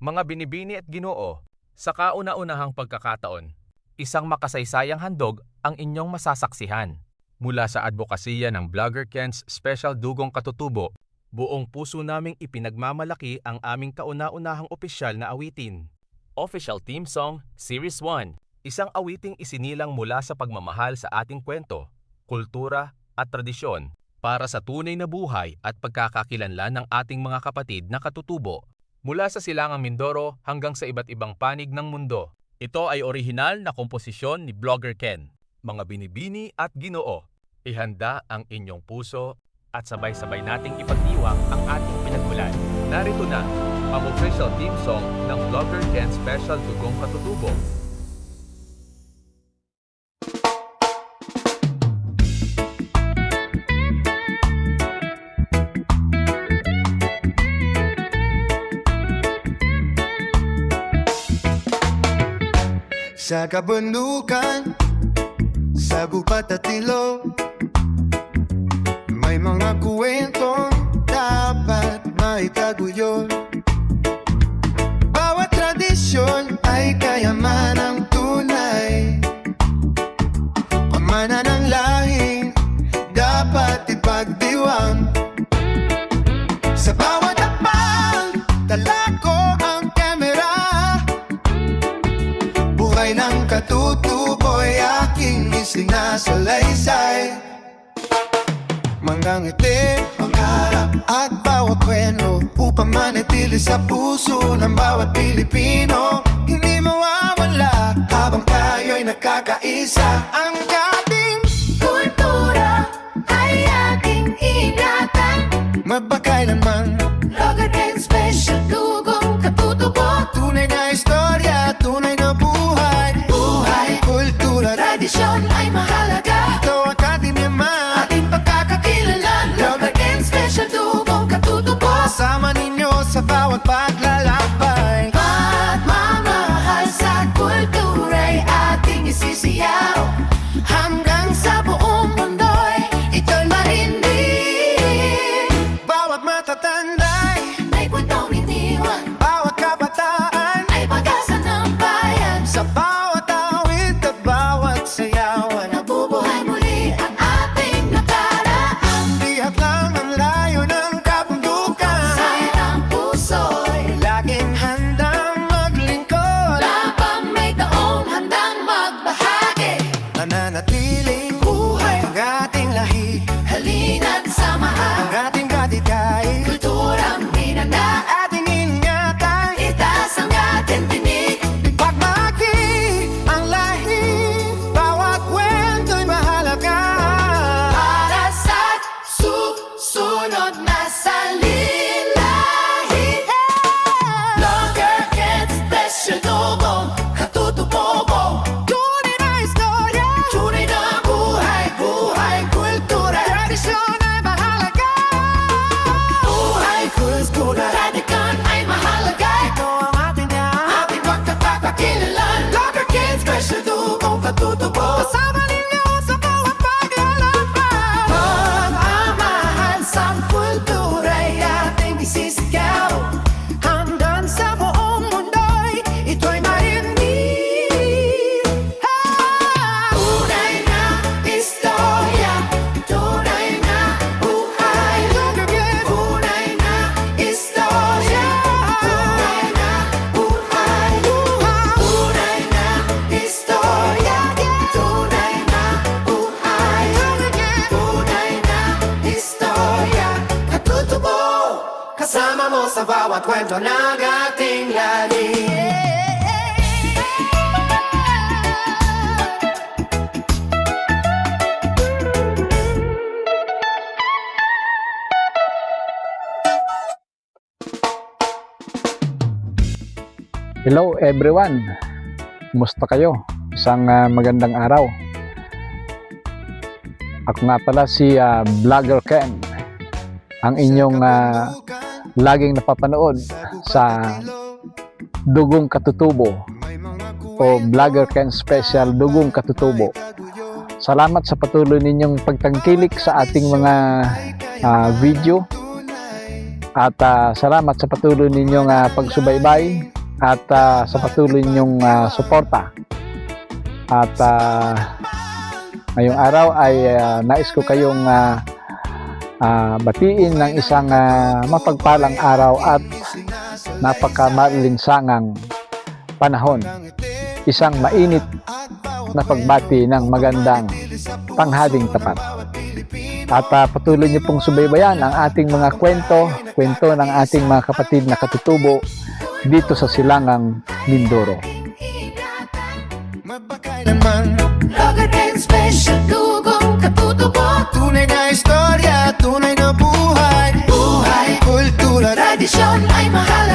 Mga binibini at Ginoo, sa kauna-unahang pagkakataon, isang makasaysayang handog ang inyong masasaksihan. Mula sa advokasya ng Vlogger Ken's Special Dugong Katutubo, buong puso naming ipinagmamalaki ang aming kauna-unahang opisyal na awitin. Official Theme Song, Series 1, isang awiting isinilang mula sa pagmamahal sa ating kwento, kultura at tradisyon para sa tunay na buhay at pagkakakilanlan ng ating mga kapatid na katutubo. Mula sa Silangang Mindoro hanggang sa iba't ibang panig ng mundo, ito ay orihinal na komposisyon ni Vlogger Ken. Mga binibini at Ginoo, ihanda ang inyong puso at sabay-sabay nating ipagdiwang ang ating pinagmulan. Narito na ang official theme song ng Vlogger Ken Special Dugong Katutubo. Sa kabundukan, sa gubat at ilog, may mga kwentong dapat maitaguyod. Bawat tradisyon ay kayamanang tunay. Pamana ng lahing dapat ipagdiwang. Sa bawat akbang, dala ko ang kamera. Buhay ng katutubo'y aking isinasalaysay. Manggang ngiti, pangarap at bawat kwento, upang manatili sa puso ng bawat Pilipino. Hindi mawawala habang tayo'y nakakaisa. Ang ating kultura ay ating ingatan. magpakailanman. Vlogger Ken Special Dugong Katutubo. Tunay na istorya, tunay na buhay. Buhay, Kultura, tradisyon ay mahalaga. ito ang ating yaman. Ating pagkakakilanlan. Vlogger Ken Special Dugong Katutubo. Kasama ninyo sa bawat paglalakbay. Pagmamahal sa kultura'y ating isisiyaw. Hanggang sa buong mundo'y ito'y marinig. Bawat matatanda'y May kwentong iniwan, bawat kabataan. ay pag-asa ng bayan. Sa bawat awit at bawat sayawan, Nabubuhay muli ang ating nakaraan. lihat lang ang layo ng kabundukan. Saya ng puso'y Laging handang maglingkod, labang may taong handang magbahagi. nananatiling buhay ang ating lahi, Halina't samahan, ang ating katikai, kulturang minana. ating ingatan. Itaas ang ating tinig, Ipagmaki ang lahi, bawat kwento'y mahalaga. para sa susunod na salilahi. Vlogger Ken Special Dugong Katutubo. Tunay na istorya, Tunay na buhay, buhay, kultura. tradisyon ay mahalaga. Buhay, kultura, tradisyon ay mahalaga. Ito ang ating yaman. Ating pagkakakilanlan. Vlogger Ken Special Dugong Katutubo. Kasama ninyo sa bawat paglalakbay. Pagmamahal sa kultura'y ating isisigaw. Hanggang sa buong mundo'y ito'y marinig. Tunay na istorya, tunay na buhay. Tunay na istorya, tunay na buhay. Tunay na istorya, tunay na buhay. Tunay na istorya, katutubo. Kasama mo sa bawat kwento ng ating lahi. Hello everyone! Kumusta kayo? Isang magandang araw. Ako nga pala si Vlogger Ken, ang inyong laging napapanood sa Dugong Katutubo o Vlogger Ken Special Dugong Katutubo. Salamat sa patuloy ninyong pagtangkilik sa ating mga video. At salamat sa patuloy ninyong pagsubaybay at sa patuloy niyong suporta. At ngayong araw ay nais ko kayong batiin ng isang mapagpalang araw at napakamalinsangang panahon. Isang mainit na pagbati ng magandang tanghaling tapat. At patuloy niyo pong subaybayan ang ating mga kwento ng ating mga kapatid na katutubo dito sa Silangang Mindoro. Magpakailanman Vlogger Ken Special Dugong Katutubo. tunay na istorya, tunay na buhay, Buhay, kultura, tradisyon ay mahalaga.